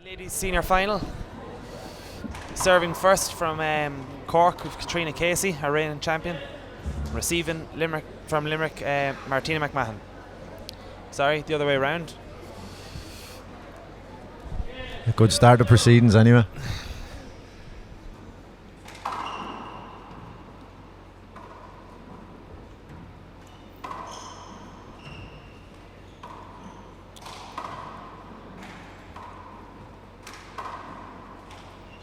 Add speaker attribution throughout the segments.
Speaker 1: Ladies senior final. Serving first from Cork with Catriona Casey, our reigning champion. Receiving from Limerick, Martina McMahon. Sorry, the other way around.
Speaker 2: A good start to proceedings anyway.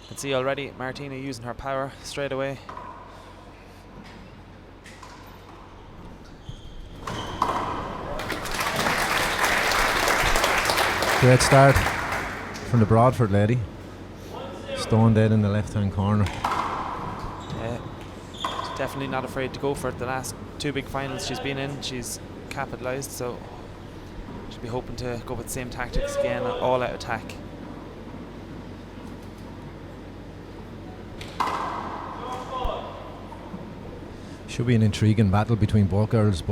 Speaker 1: You can see already Martina using her power straight away.
Speaker 2: Great start from the Broadford lady. Stone dead in the left hand corner.
Speaker 1: Yeah, she's definitely not afraid to go for it. The last two big finals she's been in, she's capitalised, so she'll be hoping to go with the same tactics again, all out attack.
Speaker 2: Should be an intriguing battle between both girls.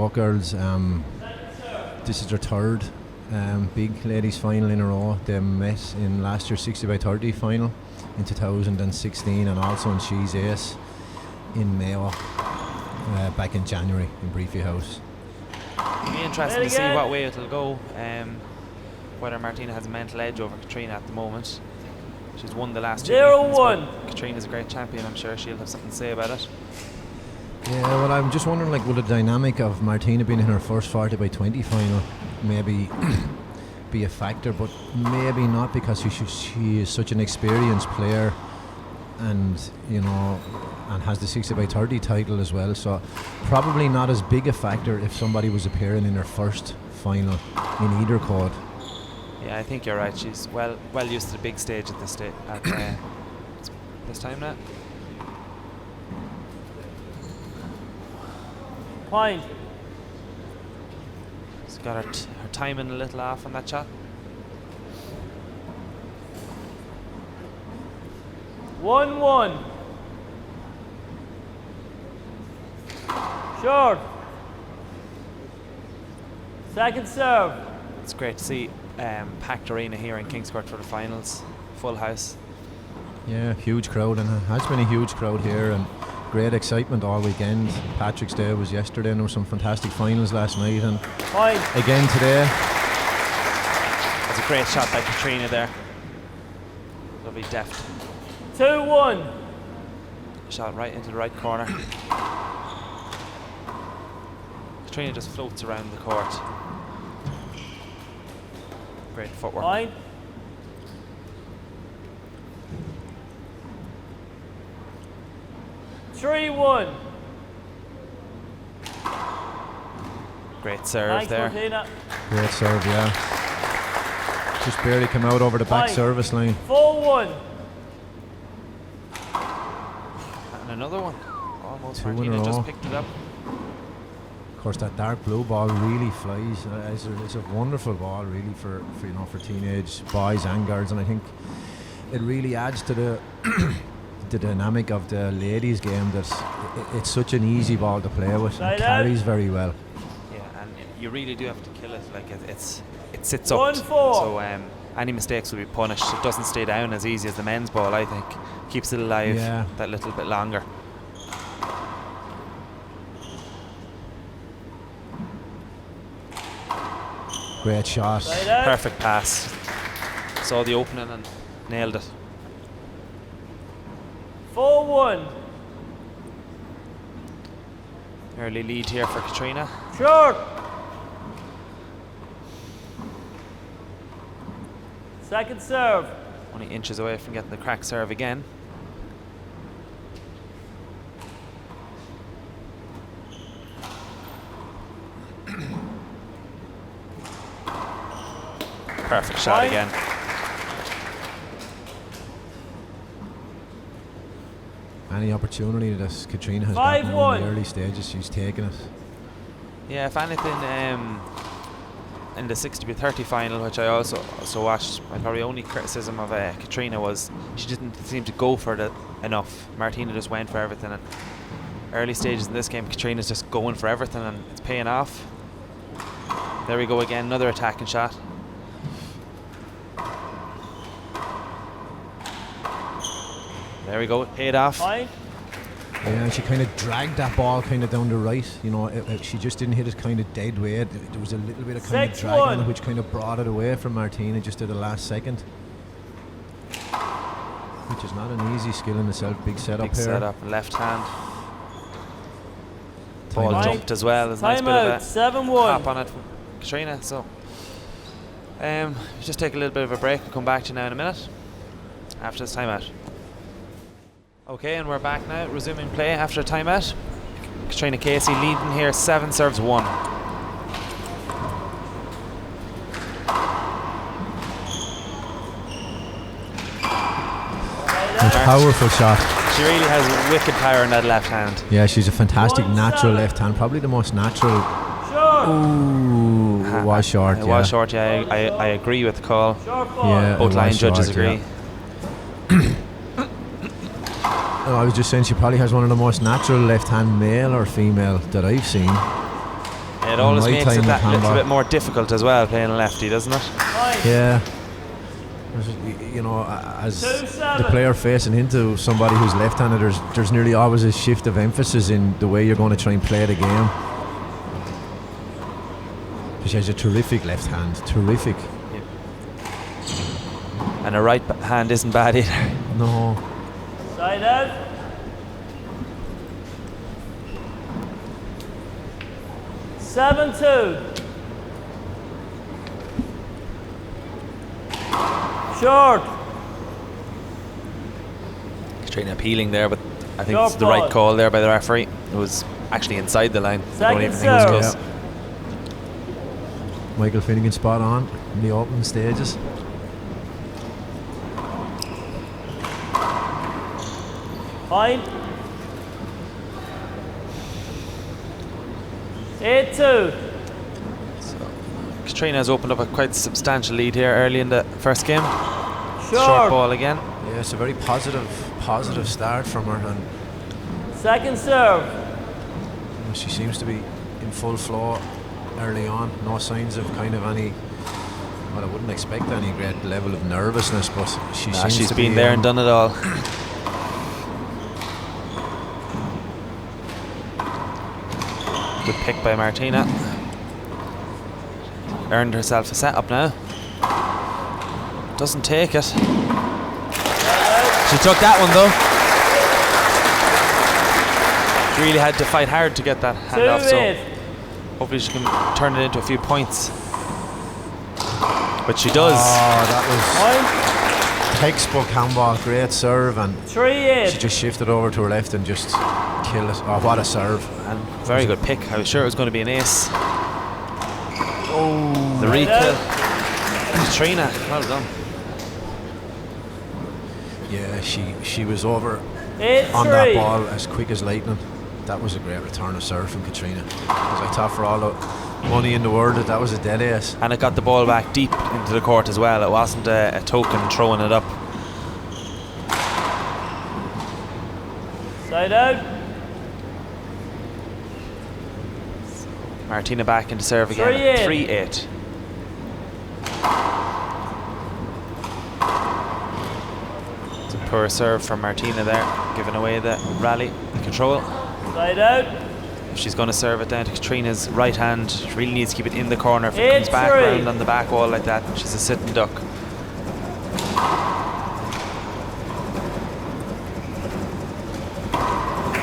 Speaker 2: This is their third big ladies final in a row. They met in last year's 60x30 final in 2016, and also in She's Ace in Mayo back in January in Briefy House.
Speaker 1: It'll be interesting to see what way it'll go. Whether Martina has a mental edge over Catriona at the moment. She's won the last two meetings, but Catriona's a great champion. I'm sure she'll have something to say about it.
Speaker 2: Yeah, well, I'm just wondering, like, will the dynamic of Martina being in her first 40x20 final maybe be a factor, but maybe not, because she is such an experienced player, and and has the 60x30 title as well. So probably not as big a factor if somebody was appearing in her first final in either code.
Speaker 1: Yeah, I think you're right. She's well used to the big stage at this this time now.
Speaker 3: Point.
Speaker 1: She's got her timing a little off on that shot.
Speaker 3: 1-1. Short. Second serve.
Speaker 1: It's great to see packed arena here in Kingscourt for the finals. Full house.
Speaker 2: Yeah, huge crowd, and it has been a huge crowd here, and great excitement all weekend. Patrick's Day was yesterday, and there were some fantastic finals last night, and again today.
Speaker 1: That's a great shot by Catriona there. Lovely deft.
Speaker 3: 2-1.
Speaker 1: Shot right into the right corner. Catriona just floats around the court. Great footwork.
Speaker 3: Point. Three, 1.
Speaker 1: Great serve.
Speaker 3: Thanks,
Speaker 1: there.
Speaker 3: Martina.
Speaker 2: Great serve, yeah. Just barely come out over the back service line.
Speaker 3: 4-1.
Speaker 1: And another one. Almost.
Speaker 2: Two in
Speaker 1: Martina
Speaker 2: a
Speaker 1: just
Speaker 2: row.
Speaker 1: picked it up.
Speaker 2: Of course, that dark blue ball really flies. It's a wonderful ball, really, for teenage boys and girls, and I think it really adds to the the dynamic of the ladies' game. That it's such an easy ball to play with. It carries very well.
Speaker 1: Yeah, and you really do have to kill it. Like it sits up.
Speaker 3: 1-4.
Speaker 1: So any mistakes will be punished. It doesn't stay down as easy as the men's ball. I think keeps it alive that little bit longer.
Speaker 2: Great shot.
Speaker 1: Perfect pass. Saw the opening and nailed it.
Speaker 3: 4-1.
Speaker 1: Early lead here for Catriona.
Speaker 3: Short. Second serve.
Speaker 1: Only inches away from getting the crack serve again. Perfect shot again.
Speaker 2: Any opportunity that Catriona has got now in the early stages, she's taken it.
Speaker 1: Yeah, if anything, in the 60x30 final, which I also watched, my probably only criticism of Catriona was she didn't seem to go for it enough. Martina just went for everything, and early stages in this game, Catriona's just going for everything, and it's paying off. There we go again, another attacking shot. There we go. It paid off.
Speaker 3: Point.
Speaker 2: Yeah, and she kind of dragged that ball kind of down the right. You know, she just didn't hit it kind of dead weight. There was a little bit of kind of drag on it, which kind of brought it away from Martina just at the last second. Which is not an easy skill in itself. Big setup here.
Speaker 1: Setup, left hand. Ball
Speaker 2: Time
Speaker 1: jumped as well. There's a nice bit
Speaker 3: Timeout.
Speaker 1: of a
Speaker 3: 7-1.
Speaker 1: pop on it from Catriona. So, just take a little bit of a break and come back to you now in a minute after this timeout. Okay, and we're back now, resuming play after a timeout. Catriona Casey leading here, 7 serves 1.
Speaker 2: Powerful shot.
Speaker 1: She really has wicked power in that left hand.
Speaker 2: Yeah, she's a fantastic natural left hand. Probably the most natural.
Speaker 3: Short.
Speaker 2: Ooh, it was short.
Speaker 1: It
Speaker 2: yeah.
Speaker 1: was short, yeah. I agree with the call.
Speaker 3: Short ball.
Speaker 2: Yeah,
Speaker 1: Both
Speaker 2: it
Speaker 1: line
Speaker 2: was
Speaker 1: judges
Speaker 2: short,
Speaker 1: agree.
Speaker 2: yeah. I was just saying she probably has one of the most natural left-hand male or female that I've seen.
Speaker 1: It always
Speaker 2: my
Speaker 1: makes
Speaker 2: time
Speaker 1: it
Speaker 2: with
Speaker 1: that little
Speaker 2: handball.
Speaker 1: bit more difficult as well, playing a lefty, doesn't it?
Speaker 3: Point.
Speaker 2: Yeah. You know, as
Speaker 3: 2-7.
Speaker 2: the player facing into somebody who's left-handed, there's nearly always a shift of emphasis in the way you're going to try and play the game. She has a terrific left hand, terrific.
Speaker 1: And a right hand isn't bad either.
Speaker 2: No.
Speaker 3: Side out. Seven, 2. Short.
Speaker 1: Catriona appealing there, but I think
Speaker 3: Short
Speaker 1: it's the right
Speaker 3: ball.
Speaker 1: call there by the referee. It was actually inside the line. I don't
Speaker 3: Second
Speaker 1: even think it was
Speaker 3: serve.
Speaker 1: close.
Speaker 2: Yeah. Michael Finnegan spot on in the opening stages.
Speaker 3: Point. 8-2.
Speaker 1: Catriona has opened up a quite substantial lead here early in the first game. Short
Speaker 3: Short.
Speaker 1: ball again.
Speaker 2: Yeah, it's a very positive start from her, and
Speaker 3: Second serve.
Speaker 2: she seems to be in full flow early on. No signs of kind of any. Well, I wouldn't expect any great level of nervousness, but
Speaker 1: She's been there and done it all. Good pick by Martina. Earned herself a setup now. Doesn't take it. She took that one though. She really had to fight hard to get that hand off, so
Speaker 3: 2-8.
Speaker 1: hopefully she can turn it into a few points. But she does.
Speaker 2: Oh, that
Speaker 3: Point.
Speaker 2: was textbook handball. Great serve, and
Speaker 3: 3-8.
Speaker 2: she just shifted over to her left and just killed it. Oh, what a serve!
Speaker 1: And very good pick. I was sure it was going to be an ace.
Speaker 2: Oh,
Speaker 1: The rekill. Catriona, well done.
Speaker 2: yeah, she was over
Speaker 3: 8-3.
Speaker 2: on that ball as quick as lightning. That was a great return of serve from Catriona. Because I thought for all the money in the world that was a dead ace.
Speaker 1: And it got the ball back deep into the court as well. It wasn't a token throwing it up.
Speaker 3: Side out.
Speaker 1: Martina back into serve again.
Speaker 3: 3-8.
Speaker 1: 3-8. It's a poor serve from Martina there, giving away the rally, the control.
Speaker 3: Side out.
Speaker 1: If she's going to serve it down to Catrina's right hand, she really needs to keep it in the corner. If it comes back
Speaker 3: 8-3.
Speaker 1: round on the back wall like that, she's a sitting duck.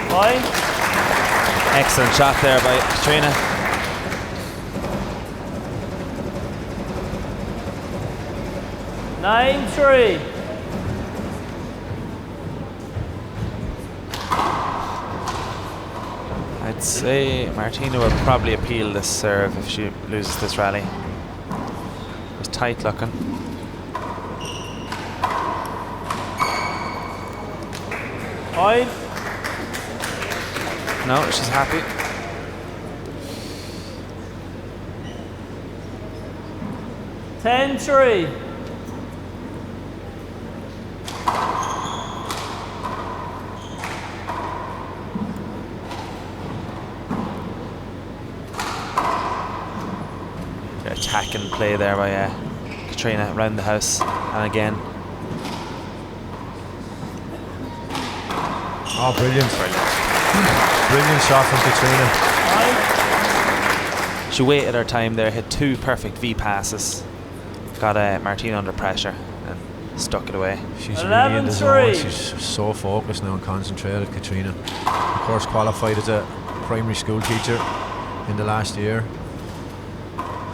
Speaker 3: Point.
Speaker 1: Excellent shot there by Catriona.
Speaker 3: Nine, 3.
Speaker 1: I'd say Martina will probably appeal this serve if she loses this rally. It was tight looking.
Speaker 3: Point.
Speaker 1: No, she's happy.
Speaker 3: Ten, 3.
Speaker 1: Attacking play there by Catriona around the house, and again
Speaker 2: Oh, brilliant. Brilliant shot from Catriona.
Speaker 3: 9.
Speaker 1: She waited her time there, hit 2 perfect V passes. Got Martina under pressure and stuck it away.
Speaker 2: She's really in the
Speaker 3: 11-3.
Speaker 2: zone. She's so focused now and concentrated, Catriona. Of course, qualified as a primary school teacher in the last year.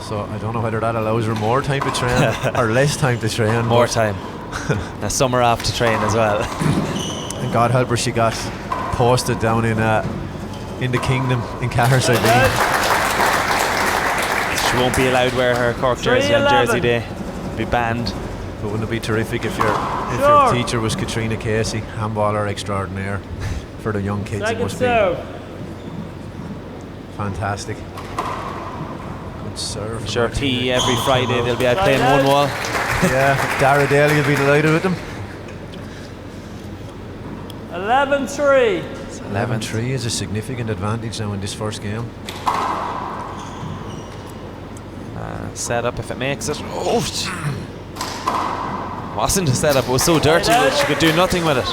Speaker 2: So I don't know whether that allows her more time to train or less time to train.
Speaker 1: More time. A summer off to train as well.
Speaker 2: And God help her, she got posted down in the Kingdom in Cahers, I think.
Speaker 1: She won't be allowed to wear her Cork jersey on Jersey Day. Be banned.
Speaker 2: But wouldn't it be terrific if your teacher was Catriona Casey, handballer extraordinaire for the young kids? It
Speaker 3: Second
Speaker 2: must
Speaker 3: serve.
Speaker 2: be fantastic. Good serve.
Speaker 1: Sure,
Speaker 2: Martina.
Speaker 1: PE every Friday they'll be out playing one wall.
Speaker 2: Yeah, Dara Daly will be delighted with them.
Speaker 3: 11-3.
Speaker 2: 11-3 is a significant advantage now in this first game.
Speaker 1: Set up if it makes it. Oh, wasn't a setup. It was so dirty that she could do nothing with it.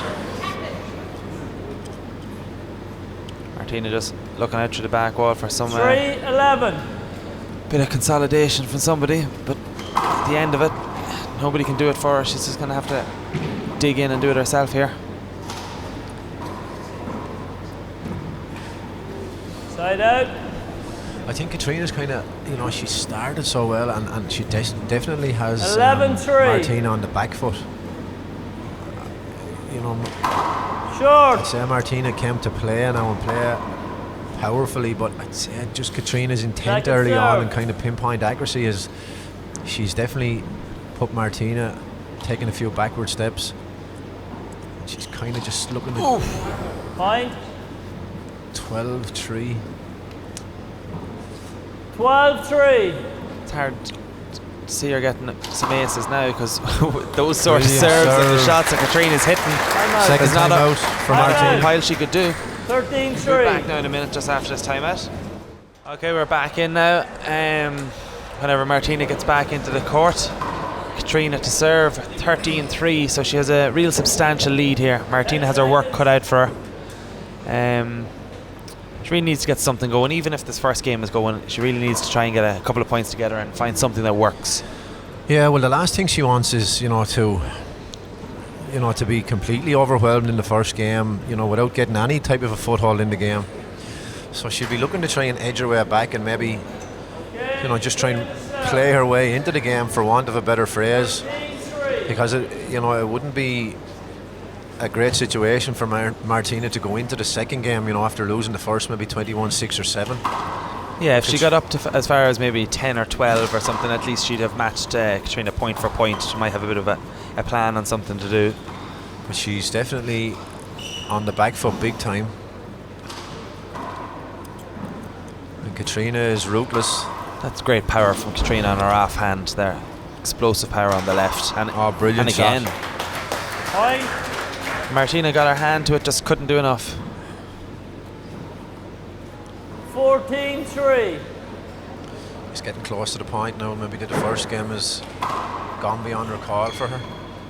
Speaker 1: Martina just looking out through the back wall for some
Speaker 3: 3-11.
Speaker 1: bit of consolidation from somebody, but at the end of it, nobody can do it for her. She's just going to have to dig in and do it herself here.
Speaker 3: Side out.
Speaker 2: I think Catriona's kind of, she started so well and she definitely has
Speaker 3: 11-3.
Speaker 2: Martina on the back foot.
Speaker 3: Short.
Speaker 2: I'd say Martina came to play now and play powerfully, but I'd say just Catriona's intent
Speaker 3: Second
Speaker 2: early
Speaker 3: serve.
Speaker 2: on and kind of pinpoint accuracy is she's definitely put Martina taking a few backward steps. She's kind of just looking at
Speaker 3: Point.
Speaker 2: 12-3.
Speaker 3: 12-3.
Speaker 1: It's hard to see her getting some aces now because those sort of
Speaker 2: Brilliant
Speaker 1: serves and the
Speaker 2: serve.
Speaker 1: shots that Catriona's hitting.
Speaker 2: Second
Speaker 1: There's not
Speaker 2: time
Speaker 1: a
Speaker 2: out for
Speaker 3: Time out.
Speaker 2: Martina.
Speaker 1: pile she could do.
Speaker 3: 13-3.
Speaker 1: We're back now in a minute just after this timeout. Okay, we're back in now. Whenever Martina gets back into the court, Catriona to serve 13-3, so she has a real substantial lead here. Martina has her work cut out for her. She really needs to get something going. Even if this first game is going, she really needs to try and get a couple of points together and find something that works.
Speaker 2: Yeah, well, the last thing she wants is, to be completely overwhelmed in the first game, without getting any type of a foothold in the game. So she'll be looking to try and edge her way back and maybe, just try and play her way into the game, for want of a better phrase. Because it wouldn't be a great situation for Martina to go into the second game, after losing the first, maybe 21-6 or 7.
Speaker 1: Yeah, if she got up to as far as maybe 10 or 12 or something, at least she'd have matched Catriona point for point. She might have a bit of a plan on something to do.
Speaker 2: But she's definitely on the back foot big time. And Catriona is ruthless.
Speaker 1: That's great power from Catriona on her offhand there. Explosive power on the left. And,
Speaker 2: Brilliant
Speaker 1: and again,
Speaker 2: shot.
Speaker 3: Point.
Speaker 1: Martina got her hand to it, just couldn't do enough.
Speaker 3: 14-3.
Speaker 2: It's getting close to the point now. Maybe the first game has gone beyond recall for her.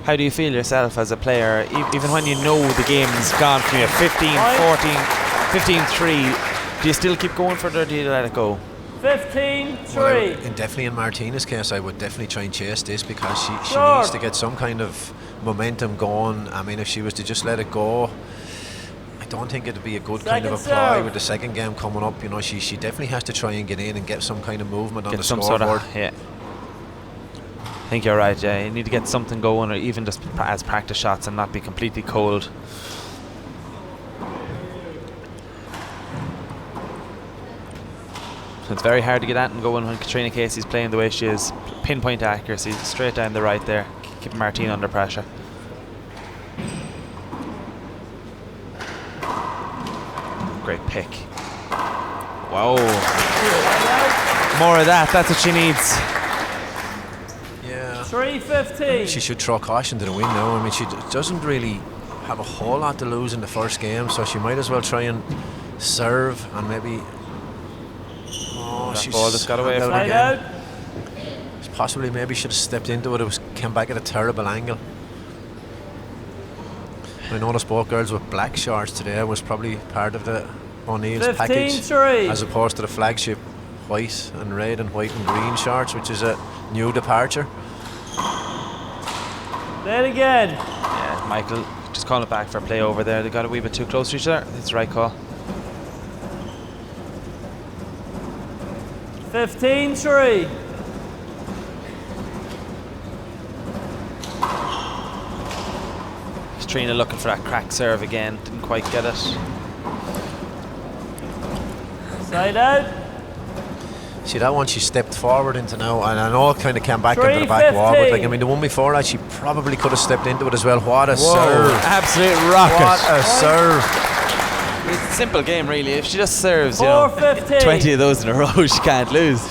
Speaker 1: How do you feel yourself as a player, even when you know the game's gone from you, 15-3, do you still keep going for it or do you let it go?
Speaker 3: 15-3.
Speaker 2: Well, definitely in Martina's case, I would definitely try and chase this because she
Speaker 3: Sure.
Speaker 2: needs to get some kind of momentum going. I mean, if she was to just let it go, I don't think it'd be a good kind of
Speaker 3: Second
Speaker 2: apply
Speaker 3: serve.
Speaker 2: with the second game coming up. She definitely has to try and get in and get some kind of movement on
Speaker 1: Get
Speaker 2: the
Speaker 1: some
Speaker 2: scoreboard.
Speaker 1: yeah. I think you're right, yeah. You need to get something going, or even just as practice shots and not be completely cold. So it's very hard to get at and going when Catriona Casey's playing the way she is. Pinpoint accuracy, straight down the right there, keeping Martina under pressure. Great pick. Wow. More of that, that's what she needs.
Speaker 2: Yeah.
Speaker 3: 3-15.
Speaker 2: She should throw caution to the wind now. I mean, she doesn't really have a whole lot to lose in the first game, so she might as well try and serve and maybe. Oh,
Speaker 1: That
Speaker 2: she's
Speaker 1: ball just got away
Speaker 2: out
Speaker 1: from
Speaker 3: Side
Speaker 2: again.
Speaker 3: out.
Speaker 2: Possibly maybe should have stepped into it. It came back at a terrible angle. I noticed both girls with black shorts today was probably part of the O'Neill's package,
Speaker 3: 15-3.
Speaker 2: as opposed to the flagship white and red and white and green shorts, which is a new departure.
Speaker 3: Play it again.
Speaker 1: Yeah, Michael just calling it back for play over there. They got a wee bit too close to each other. It's the right call.
Speaker 3: 15-3.
Speaker 1: Catriona looking for that crack serve again. Didn't quite get it.
Speaker 3: Side out.
Speaker 2: See, that one she stepped forward into now, and I know it kind of came back into the back wall, but like, I mean, the one before that she probably could have stepped into it as well. What a serve!
Speaker 1: Absolute rocket.
Speaker 2: What a serve!
Speaker 1: It's a simple game, really. If she just serves, you know,
Speaker 3: 4-15.
Speaker 1: 20 of those in a row, she can't lose.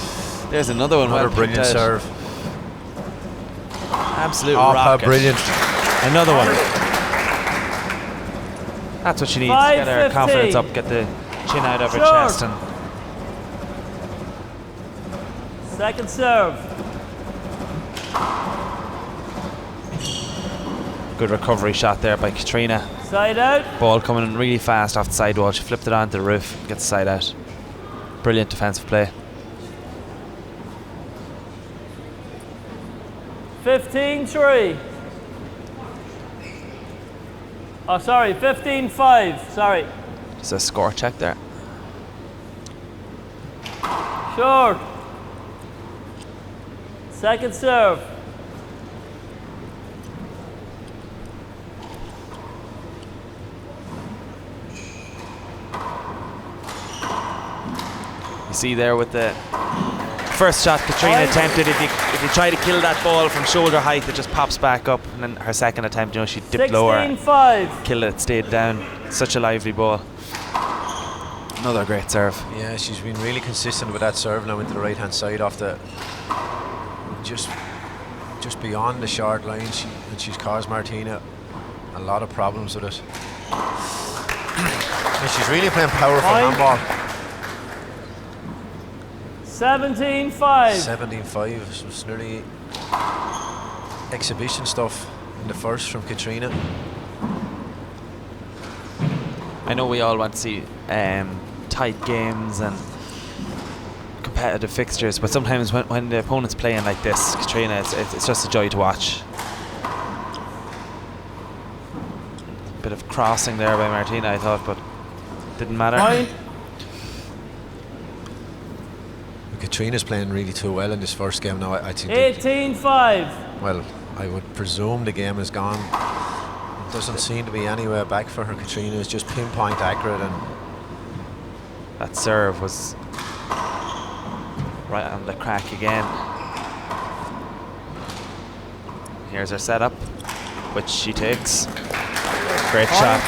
Speaker 1: There's another one.
Speaker 2: Another
Speaker 1: well
Speaker 2: brilliant
Speaker 1: picked out.
Speaker 2: serve.
Speaker 1: Absolute
Speaker 2: Oh, how
Speaker 1: rocket.
Speaker 2: brilliant!
Speaker 1: Another one. That's what she needs. Get her
Speaker 3: 5-15.
Speaker 1: confidence up, get the chin out of her
Speaker 3: Short.
Speaker 1: chest, and
Speaker 3: Second serve.
Speaker 1: good recovery shot there by Catriona.
Speaker 3: Side out.
Speaker 1: Ball coming in really fast off the sidewall. She flipped it onto the roof, gets the side out. Brilliant defensive play.
Speaker 3: 15-3. Oh, sorry, 15-5. Sorry.
Speaker 1: Just a score check there.
Speaker 3: Short. Second serve.
Speaker 1: You see there with the first shot Catriona attempted, if you try to kill that ball from shoulder height, it just pops back up. And then her second attempt, you know, she dipped lower,
Speaker 3: 16-5.
Speaker 1: killed it, stayed down. Such a lively ball. Another great serve.
Speaker 2: Yeah, she's been really consistent with that serve now into the right hand side off the just beyond the short line, and she's caused Martina a lot of problems with it. And she's really playing powerful
Speaker 3: Point.
Speaker 2: handball.
Speaker 3: 17-5.
Speaker 2: 17-5, so it's nearly exhibition stuff in the first from Catriona.
Speaker 1: I know we all want to see tight games and competitive fixtures, but sometimes when the opponent's playing like this, Catriona, it's just a joy to watch. Bit of crossing there by Martina, I thought, but didn't matter.
Speaker 3: Point.
Speaker 2: Catriona's playing really too well in this first game now. I think that,
Speaker 3: 18-5.
Speaker 2: well, I would presume the game is gone. It doesn't seem to be anywhere back for her. Catriona is just pinpoint accurate, and
Speaker 1: That serve was right on the crack again. Here's her setup, which she takes. Great shot.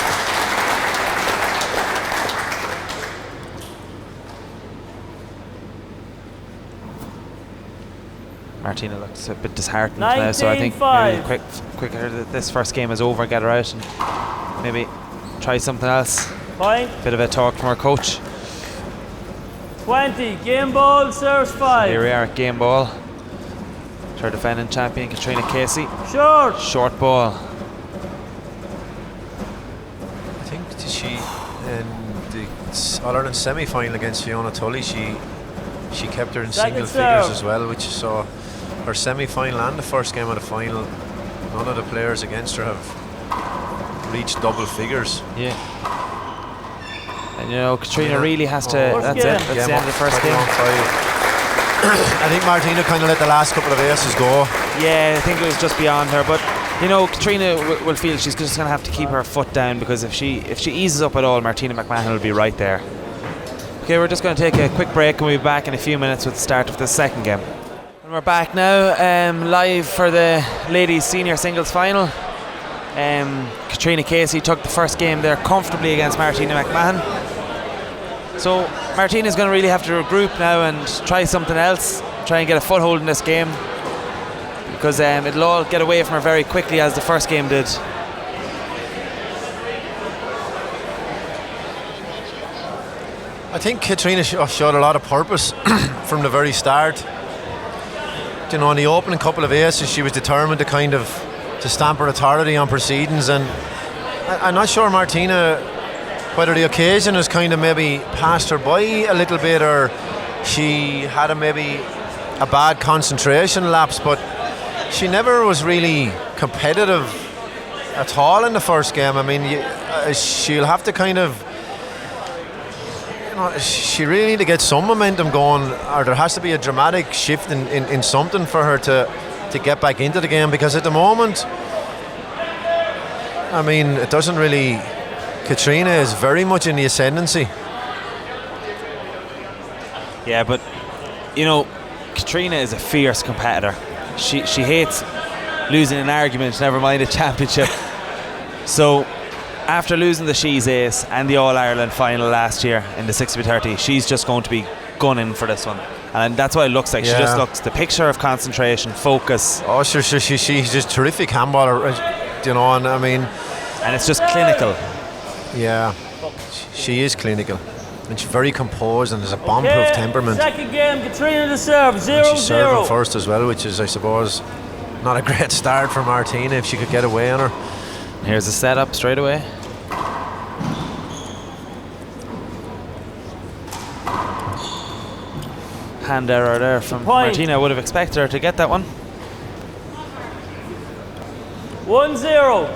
Speaker 1: Martina looks a bit disheartened now, so I think maybe
Speaker 3: 19-5.
Speaker 1: quicker that this first game is over, get her out and maybe try something else.
Speaker 3: Point.
Speaker 1: Bit of a talk from her coach.
Speaker 3: 20. Game ball, serves 5.
Speaker 1: Here we are at game ball. Her defending champion, Catriona Casey.
Speaker 3: Short.
Speaker 1: Short ball.
Speaker 2: I think she in the All-Ireland semi-final against Fiona Tully, she kept her in
Speaker 3: Second
Speaker 2: single figures
Speaker 3: serve.
Speaker 2: as well, which saw her semi-final and the first game of the final. None of the players against her have reached double figures.
Speaker 1: Yeah. And you know, Catriona
Speaker 2: Yeah.
Speaker 1: really has to.
Speaker 3: First
Speaker 1: That's
Speaker 3: game.
Speaker 1: it. That's the end of the first game.
Speaker 2: 21-5. I think Martina kind of let the last couple of aces go.
Speaker 1: Yeah, I think it was just beyond her. But you know, Catriona will feel she's just going to have to keep her foot down, because if she eases up at all, Martina McMahon will be right there. Okay, we're just going to take a quick break and we'll be back in a few minutes with the start of the second game. And we're back now, live for the ladies senior singles final. Catriona Casey took the first game there comfortably against Martina McMahon. So Martina's going to really have to regroup now and try something else, try and get a foothold in this game, because it'll all get away from her very quickly, as the first game did.
Speaker 2: I think Catriona showed a lot of purpose from the very start. You know, in the opening couple of aces, she was determined to stamp her authority on proceedings, and I'm not sure, Martina, whether the occasion has kind of maybe passed her by a little bit, or she had maybe a bad concentration lapse, but she never was really competitive at all in the first game. I mean, she'll have to kind of, she really need to get some momentum going, or there has to be a dramatic shift in something for her to get back into the game, because at the moment, I mean, it doesn't really. Catriona is very much in the ascendancy.
Speaker 1: Yeah, but Catriona is a fierce competitor. She hates losing an argument, never mind a championship. So after losing the She's Ace and the All-Ireland final last year in the 60-30, she's just going to be gunning for this one. And that's what it looks like. She just looks the picture of concentration, focus.
Speaker 2: Oh, she's just terrific handballer, and I mean...
Speaker 1: And it's just clinical.
Speaker 2: Yeah, she is clinical. And she's very composed and has a bomb-proof temperament.
Speaker 3: Second game, Catriona to serve, 0-0.
Speaker 2: She's serving first as well, which is, I suppose, not a great start for Martina if she could get away on her.
Speaker 1: Here's the setup straight away. Hand error there from Martina. I would have expected her to get that one.
Speaker 3: 1-0.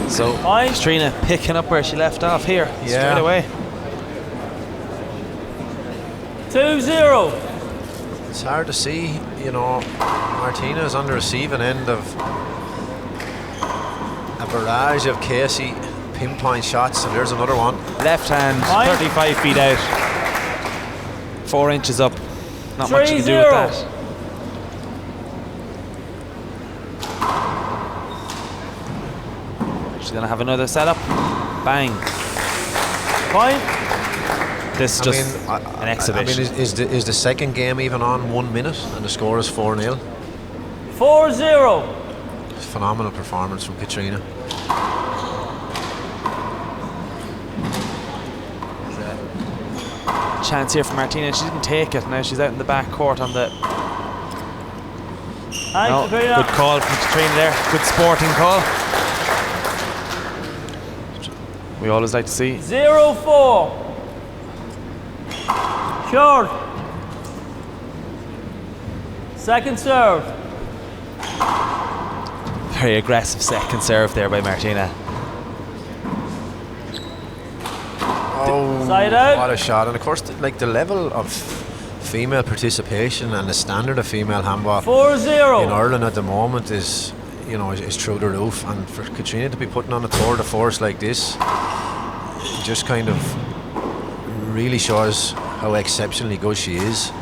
Speaker 1: So Catriona picking up where she left off here straight away.
Speaker 3: 2-0.
Speaker 2: It's hard to see, Martina is on the receiving end of a barrage of Casey pinpoint shots, and there's another one.
Speaker 1: Left hand, 35 feet out, 4 inches up. Not much you can do with that. She's going to have another setup. Bang.
Speaker 3: Point.
Speaker 1: This is just an exhibition.
Speaker 2: I mean, is the second game even on 1 minute and the score is 4-0?
Speaker 3: 4-0.
Speaker 2: Phenomenal performance from Catriona.
Speaker 1: Chance here for Martina. She didn't take it. Now she's out in the back court on the... Good call from Catriona there. Good sporting call. We always like to see.
Speaker 3: 0-4. Short. Second serve.
Speaker 1: Very aggressive second serve there by Martina.
Speaker 2: Oh,
Speaker 3: side out.
Speaker 2: What a shot. And of course, the level of female participation and the standard of female handball
Speaker 3: 4-0
Speaker 2: in Ireland at the moment is through the roof. And for Catriona to be putting on a tour de force like this, it just kind of really shows how exceptionally good she is.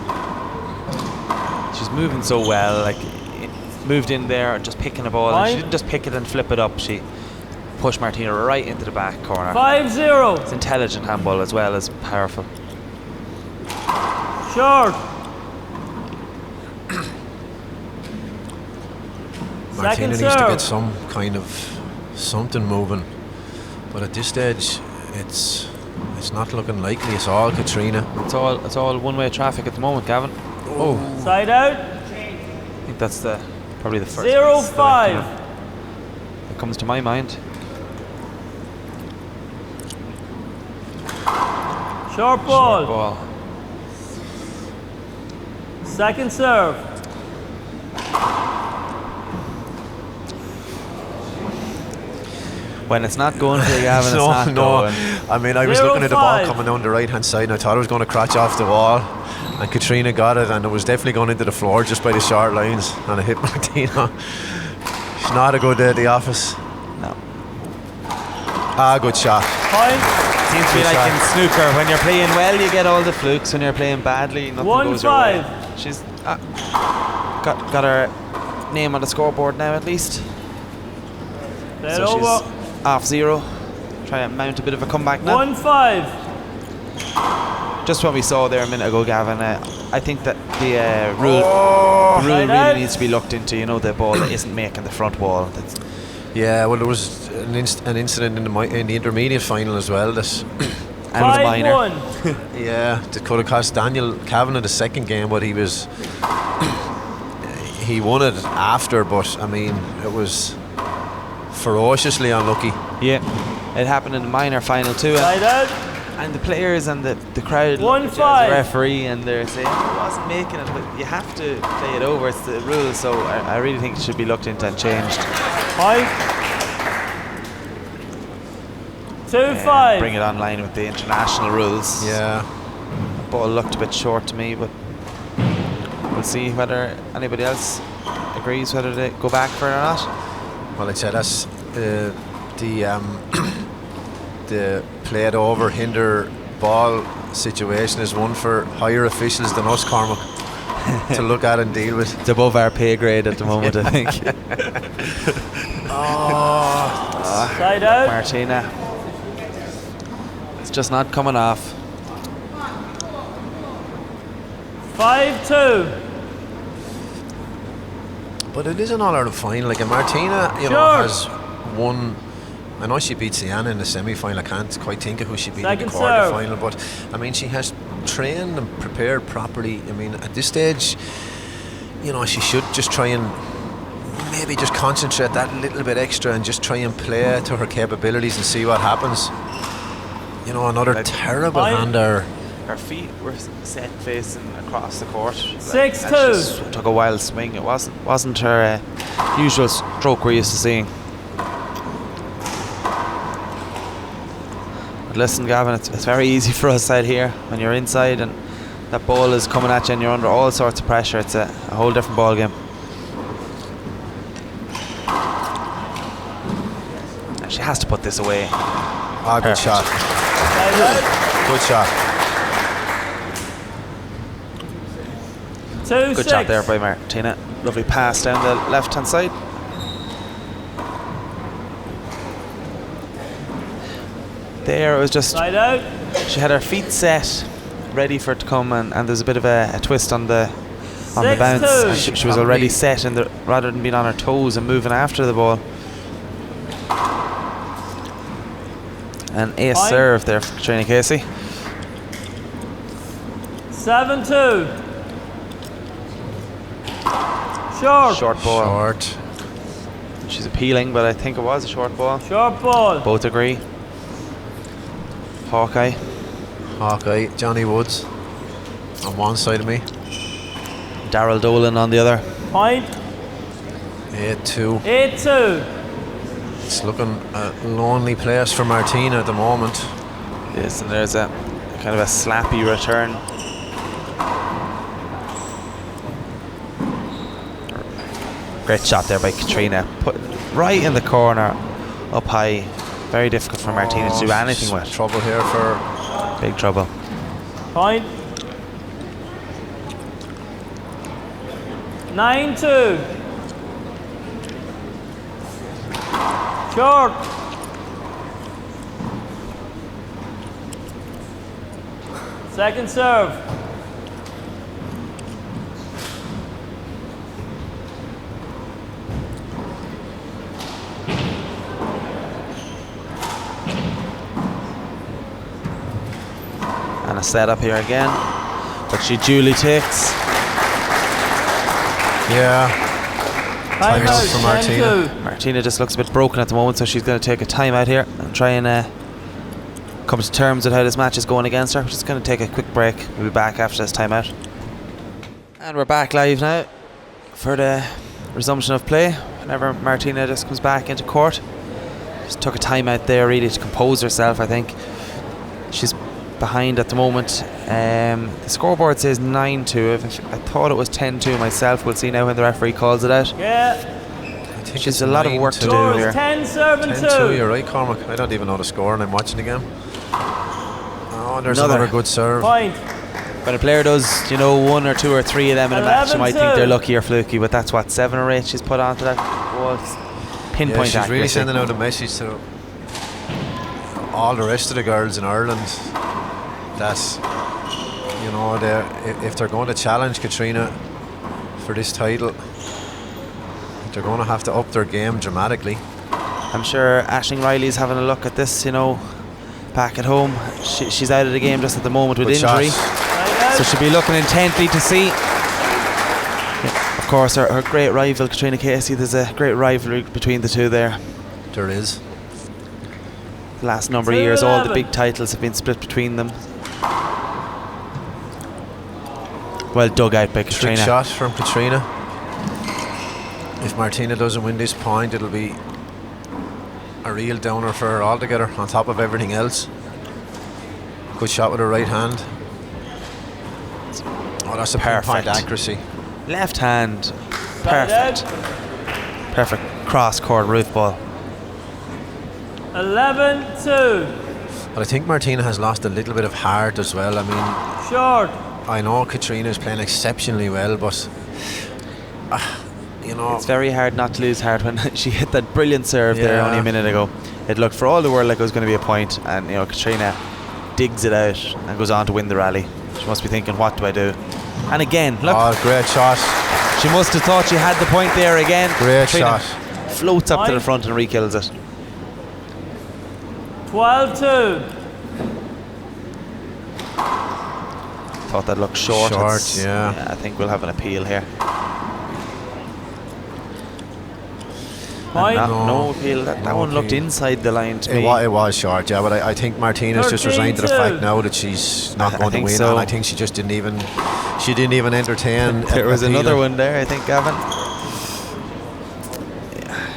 Speaker 1: She's moving so well, moved in there just picking a ball, and she didn't just pick it and flip it up, she pushed Martina right into the back corner.
Speaker 3: 5-0.
Speaker 1: It's intelligent handball as well as powerful.
Speaker 3: Short.
Speaker 2: Martina needs to get some kind of something moving, but at this stage it's not looking likely. It's all Catriona.
Speaker 1: It's all one-way traffic at the moment, Gavin.
Speaker 2: Oh,
Speaker 3: side out.
Speaker 1: I think that's probably the first
Speaker 3: 0-5
Speaker 1: that comes to my mind.
Speaker 3: Short ball. Second serve.
Speaker 1: When it's not going for you, Gavin, it's not going.
Speaker 2: I mean, I was looking at the ball coming down the right hand side and I thought it was going to crash off the wall, and Catriona got it, and it was definitely going into the floor just by the short lines, and it hit Martina. She's not a good day at the office.
Speaker 1: No.
Speaker 2: Good shot.
Speaker 3: Point.
Speaker 1: Seems to be like in snooker, when you're playing well you get all the flukes, when you're playing badly nothing goes your way. She's got her name on the scoreboard now at least. So she's off 0. Try and mount a bit of a comeback now.
Speaker 3: 1-5.
Speaker 1: Just what we saw there a minute ago, Gavin. I think that the rule really needs to be looked into. The ball that isn't making the front wall. Yeah,
Speaker 2: well, there was an incident in the intermediate final as well.
Speaker 1: And with a minor.
Speaker 3: 5-1.
Speaker 2: Yeah, it could have cost Daniel Kavanagh the second game, but he won it after. But I mean, it was ferociously unlucky.
Speaker 1: Yeah, it happened in the minor final too.
Speaker 3: Side out.
Speaker 1: And the players and the crowd
Speaker 3: 1-5.
Speaker 1: look at you as a referee and they're saying, I wasn't making it, but you have to play it over. It's the rules, so I really think it should be looked into and changed.
Speaker 3: 2-5.
Speaker 1: Bring it online with the international rules.
Speaker 2: Yeah.
Speaker 1: The ball looked a bit short to me, but we'll see whether anybody else agrees whether they go back for it or not.
Speaker 2: Well, I'd say that's the play it over, hinder ball situation is one for higher officials than us, Cormac, to look at and deal with.
Speaker 1: It's above our pay grade at the moment, I think.
Speaker 3: Side out.
Speaker 1: Martina. It's just not coming off.
Speaker 3: 5-2.
Speaker 2: But it is an All-Ireland final. Like, a Martina, you know,
Speaker 3: Sure.
Speaker 2: has won. I know she beat Sienna in the semi-final. I can't quite think of who she beat in
Speaker 3: Second
Speaker 2: the
Speaker 3: serve.
Speaker 2: quarter-final. But I mean, she has trained and prepared properly. I mean, at this stage, you know, she should just try and maybe just concentrate that little bit extra and just try and play to her capabilities and see what happens. You know, another terrible hander.
Speaker 1: Her feet were set facing across the court.
Speaker 3: 6-2.
Speaker 1: And she just took a wild swing. It wasn't her usual stroke we're used to seeing. But listen, Gavin, it's very easy for us out here when you're inside and that ball is coming at you and you're under all sorts of pressure. It's a whole different ball game. And she has to put this away.
Speaker 2: Ah, good
Speaker 1: Perfect.
Speaker 2: shot.
Speaker 3: Side out.
Speaker 2: Good shot.
Speaker 3: 2-6.
Speaker 1: Good shot there by Martina. Lovely pass down the left hand side. There it was just,
Speaker 3: Side out.
Speaker 1: she had her feet set, ready for it to come, and there's a bit of a twist on the bounce.
Speaker 3: 6-2.
Speaker 1: And she was already set, rather than being on her toes and moving after the ball. An ace
Speaker 3: Fine.
Speaker 1: serve there for Catriona Casey.
Speaker 3: 7-2. Short.
Speaker 1: Short ball.
Speaker 2: Short.
Speaker 1: She's appealing, but I think it was a short ball.
Speaker 3: Short ball.
Speaker 1: Both agree. Hawkeye.
Speaker 2: Johnny Woods on one side of me.
Speaker 1: Daryl Dolan on the other.
Speaker 3: Point.
Speaker 2: 8-2.
Speaker 3: 8-2.
Speaker 2: It's looking a lonely place for Martina at the moment.
Speaker 1: Yes, and there's a kind of a slappy return. Great shot there by Catriona. Put right in the corner, up high. Very difficult for Martina to do anything with.
Speaker 2: Trouble here for
Speaker 1: Big trouble.
Speaker 3: Point. 9-2. Short. Second serve.
Speaker 1: And a setup here again, but she duly takes.
Speaker 2: yeah.
Speaker 3: Time
Speaker 2: Timeout
Speaker 3: out.
Speaker 2: for Martina.
Speaker 3: 10-2.
Speaker 1: Martina just looks a bit broken at the moment, so she's going to take a time out here and try and come to terms with how this match is going against her. We're just going to take a quick break. We'll be back after this timeout. And we're back live now for the resumption of play. Whenever Martina just comes back into court, just took a time out there really to compose herself. I think she's behind at the moment. The scoreboard says 9-2. I thought it was 10-2 myself. We'll see now when the referee calls it out.
Speaker 3: Yeah.
Speaker 2: I think
Speaker 1: She's
Speaker 2: it's
Speaker 1: a lot of work to do
Speaker 3: Score
Speaker 1: here.
Speaker 3: is 10-7-2.
Speaker 2: 10-2, you're right, Cormac. I don't even know the score and I'm watching the game. Oh, there's
Speaker 1: Another.
Speaker 2: another good serve.
Speaker 3: Point.
Speaker 1: When a player does, one or two or three of them in a match, you might think
Speaker 3: 11-2.
Speaker 1: they're lucky or fluky, but that's what, 7 or 8 she's put onto that ball.
Speaker 2: Yeah,
Speaker 1: Pinpoint
Speaker 2: she's
Speaker 1: accuracy.
Speaker 2: really sending out a message to all the rest of the girls in Ireland that, if they're going to challenge Catriona for this title, they're going to have to up their game dramatically.
Speaker 1: I'm sure Aisling Riley's having a look at this, back at home. She's out of the game just at the moment with
Speaker 2: Good
Speaker 1: injury.
Speaker 2: shot.
Speaker 1: So she'll be looking intently to see. Of course, her great rival, Catriona Casey, there's a great rivalry between the two there.
Speaker 2: There is.
Speaker 1: The last number of years, all the
Speaker 3: 2-11.
Speaker 1: big titles have been split between them. Well dug out by
Speaker 2: Trick
Speaker 1: Catriona.
Speaker 2: shot from Catriona. If Martina doesn't win this point, it'll be a real downer for her altogether, on top of everything else. Good shot with her right hand. Oh, that's a
Speaker 1: Perfect.
Speaker 2: pinpoint accuracy.
Speaker 1: Left hand,
Speaker 3: Side
Speaker 1: perfect.
Speaker 3: out.
Speaker 1: Perfect cross court roof ball.
Speaker 3: 11-2.
Speaker 2: But I think Martina has lost a little bit of heart as well. I mean,
Speaker 3: Short.
Speaker 2: I know Catriona is playing exceptionally well, but you know,
Speaker 1: It's very hard not to lose heart when she hit that brilliant serve there
Speaker 2: Yeah.
Speaker 1: only a minute ago. It looked for all the world like it was going to be a point, and you know, Catriona digs it out and goes on to win the rally. She must be thinking, what do I do? And again, look,
Speaker 2: oh, great shot.
Speaker 1: she must have thought she had the point there again.
Speaker 2: Great
Speaker 1: Catriona
Speaker 2: shot.
Speaker 1: floats up to the
Speaker 3: Point.
Speaker 1: front and re-kills it.
Speaker 3: 12-2.
Speaker 1: Thought that looked short.
Speaker 2: Short,
Speaker 1: It's-
Speaker 2: yeah.
Speaker 1: I think we'll have an appeal here.
Speaker 3: Point.
Speaker 1: No appeal. That
Speaker 2: No
Speaker 1: one looked
Speaker 2: appeal.
Speaker 1: inside the line to me.
Speaker 2: It was short, yeah, but I think Martina's just resigned to the
Speaker 3: 13-2.
Speaker 2: fact now that she's not
Speaker 1: I
Speaker 2: going to
Speaker 1: think
Speaker 2: win,
Speaker 1: so.
Speaker 2: and I think she just didn't even entertain.
Speaker 1: There was
Speaker 2: appealing.
Speaker 1: another one there, I think, Gavin.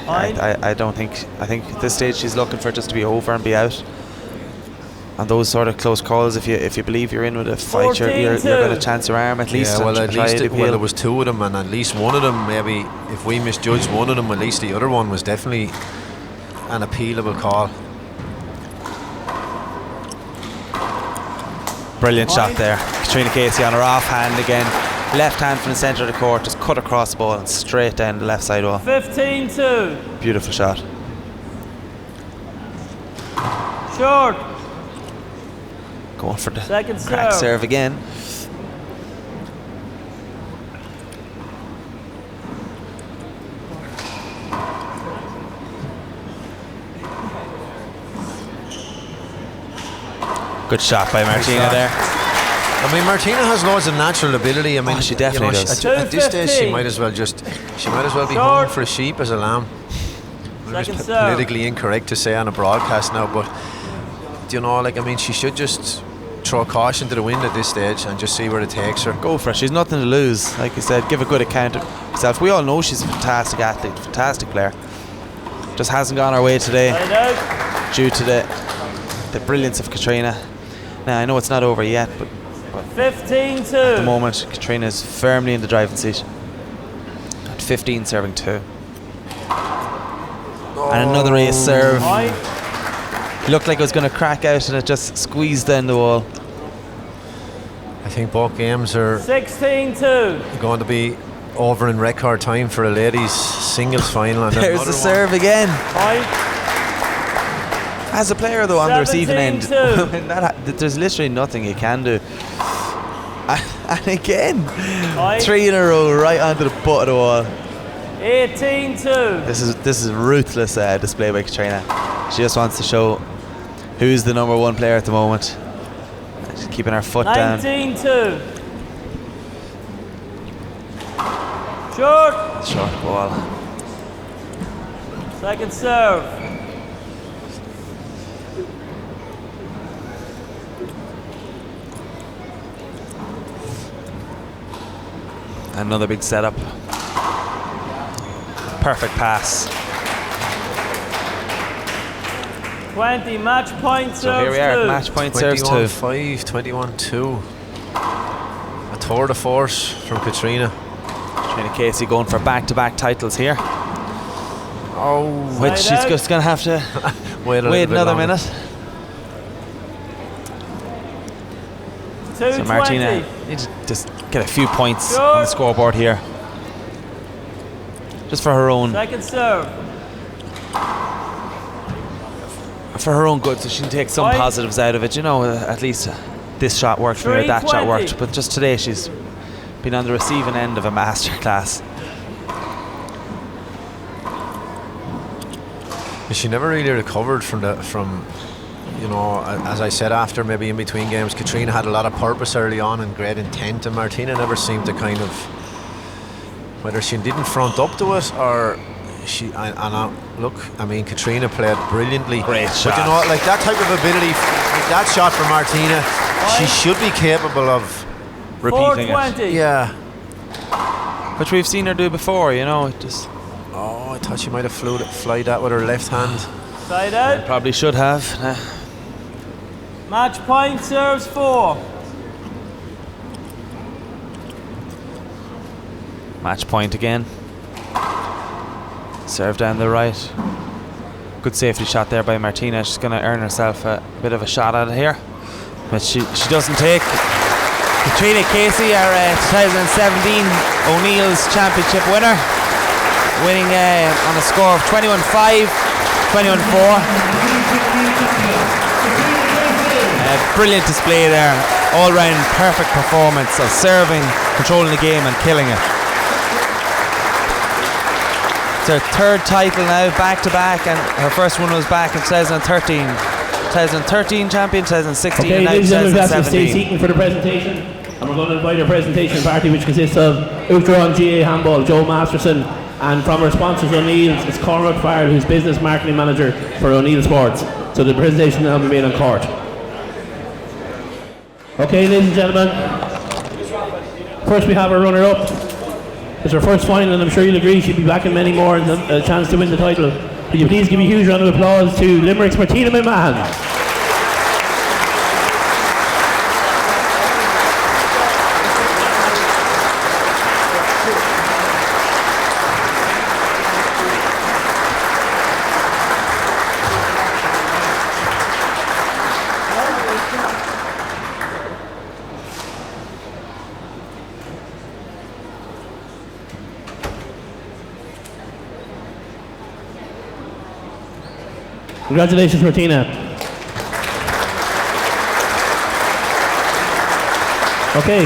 Speaker 3: Point.
Speaker 1: I don't think. I think at this stage she's looking for it just to be over and be out. And those sort of close calls, if you believe you're in with a fight, you're
Speaker 3: 14-2.
Speaker 1: going to chance your arm at least.
Speaker 2: Yeah, well,
Speaker 1: and
Speaker 2: at
Speaker 1: try
Speaker 2: least
Speaker 1: to
Speaker 2: well,
Speaker 1: appeal.
Speaker 2: there was two of them, and at least one of them, maybe if we misjudged one of them, at least the other one was definitely an appealable call.
Speaker 1: Brilliant shot
Speaker 3: Point.
Speaker 1: there. Catriona Casey on her off hand again. Left hand from the centre of the court, just cut across the ball and straight down the left side wall.
Speaker 3: 15-2.
Speaker 1: Beautiful shot.
Speaker 3: Short.
Speaker 1: Going for the
Speaker 3: Second
Speaker 1: crack
Speaker 3: serve.
Speaker 1: serve again. Good shot by Martina
Speaker 2: shot.
Speaker 1: there.
Speaker 2: I mean, Martina has loads of natural ability. I mean,
Speaker 1: she definitely does.
Speaker 2: At this stage, she
Speaker 3: 2:15.
Speaker 2: might as well be
Speaker 3: Short.
Speaker 2: home for a sheep as a lamb. It's
Speaker 3: Second serve.
Speaker 2: politically incorrect to say on a broadcast now, but you know, like, I mean, she should just throw caution to the wind at this stage and just see where it takes her.
Speaker 1: Go for it. She's nothing to lose. Like you said, give a good account of herself. We all know she's a fantastic athlete, fantastic player. Just hasn't gone her way today
Speaker 3: Side out.
Speaker 1: due to the brilliance of Catriona. Now, I know it's not over yet, but at the
Speaker 3: 15-2.
Speaker 1: moment, Catriona is firmly in the driving seat. At 15, serving 2. And another ace serve.
Speaker 3: Point.
Speaker 1: Looked like it was going to crack out and it just squeezed down the wall.
Speaker 2: I think both games are
Speaker 3: 16-2.
Speaker 2: going to be over in record time for a ladies singles final. And
Speaker 1: There's the serve again.
Speaker 3: Point.
Speaker 1: As a player, though, on the receiving end,
Speaker 3: 17-2.
Speaker 1: when there's literally nothing you can do. And again,
Speaker 3: Point.
Speaker 1: 3 in a row, right onto the butt of the wall.
Speaker 3: 18-2.
Speaker 1: This is ruthless display by Catriona. She just wants to show who's the number one player at the moment. She's keeping her foot down.
Speaker 3: 19-2. Short.
Speaker 1: Short ball.
Speaker 3: Second serve.
Speaker 1: Another big setup. Perfect pass.
Speaker 3: 20 match point
Speaker 1: So here
Speaker 3: serves
Speaker 1: we are,
Speaker 3: two.
Speaker 1: match point serves 2.
Speaker 2: 21-5, 21-2. A tour de force from Catriona.
Speaker 1: Catriona Casey going for back-to-back titles here,
Speaker 2: Oh,
Speaker 1: which
Speaker 3: Side
Speaker 1: she's
Speaker 3: out.
Speaker 1: just going to have to
Speaker 2: wait
Speaker 1: wait another minute.
Speaker 3: 220.
Speaker 1: So Martina needs to just get a few points
Speaker 3: Sure.
Speaker 1: on the scoreboard here, just for her own
Speaker 3: Second serve.
Speaker 1: good, so she can take some
Speaker 3: Point.
Speaker 1: positives out of it. You know, at least this shot worked for her, that shot
Speaker 3: 320.
Speaker 1: worked. But just today, she's been on the receiving end of a masterclass.
Speaker 2: she never really recovered from you know, as I said after, maybe in between games, Catriona had a lot of purpose early on and great intent, and Martina never seemed to kind of, whether she didn't front up to it or she. Look, I mean, Catriona played brilliantly.
Speaker 1: Great shot.
Speaker 2: But you know, like that type of ability, that shot from Martina, she should be capable of
Speaker 1: repeating it.
Speaker 3: 420.
Speaker 2: Yeah.
Speaker 1: Which we've seen her do before, you know. It just
Speaker 2: Oh, I thought she might have flied that with her left hand.
Speaker 3: Side out.
Speaker 1: probably should have.
Speaker 3: Match point, serves 4.
Speaker 1: Match point again. Serve down the right. Good safety shot there by Martina. She's going to earn herself a bit of a shot at it here, but she doesn't take. Catriona Casey, our 2017 O'Neill's Championship winner, winning on a score of 21-5, 21-4. Brilliant display there. All-round perfect performance of serving, controlling the game and killing it. It's her third title now, back-to-back, and her first one was back in 2013. 2013 champion, 2016,
Speaker 4: Okay,
Speaker 1: and now
Speaker 4: ladies and gentlemen, we've asked you to stay
Speaker 1: 2017.
Speaker 4: seated for the presentation, and we're going to invite our presentation party, which consists of Uachtaráin GA Handball, Joe Masterson, and from our sponsors O'Neill's, it's Cormac Farrell, who's business marketing manager for O'Neill Sports. So the presentation will now be made on court. Okay, ladies and gentlemen, first we have our runner-up. It's her first final, and I'm sure you'll agree she'll be back in many more and a chance to win the title. Will you please give a huge round of applause to Limerick's Martina McMahon. Congratulations, Martina. Okay.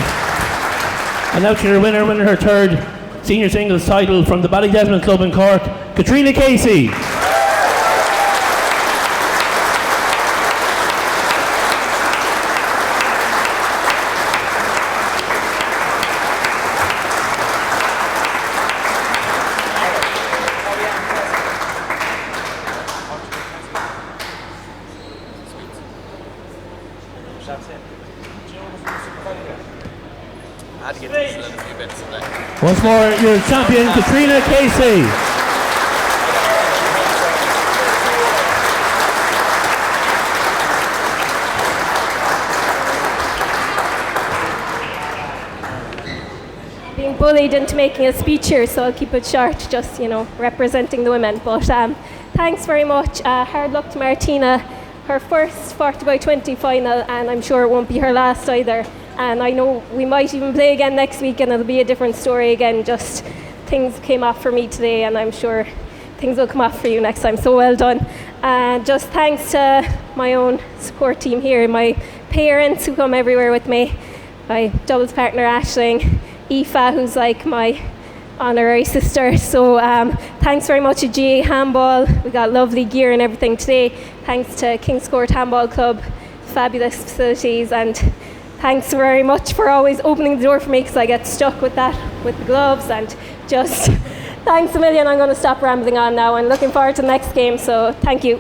Speaker 4: And now to your winner, winning her third senior singles title from the Ballydesmond Club in Cork, Catriona Casey. Once more, your champion, Catriona Casey.
Speaker 5: Being bullied into making a speech here, so I'll keep it short, just, you know, representing the women. But thanks very much. Hard luck to Martina. Her first 40x20 final, and I'm sure it won't be her last either. And I know we might even play again next week, and it'll be a different story again. Just things came off for me today, and I'm sure things will come off for you next time. So well done. And just thanks to my own support team here, my parents who come everywhere with me, my doubles partner Aisling, Aoife, who's like my honorary sister. So thanks very much to GA Handball. We got lovely gear and everything today. Thanks to King's Court Handball Club, fabulous facilities, and thanks very much for always opening the door for me, because I get stuck with that, with the gloves, and just thanks a million. I'm going to stop rambling on now and looking forward to the next game, so thank you.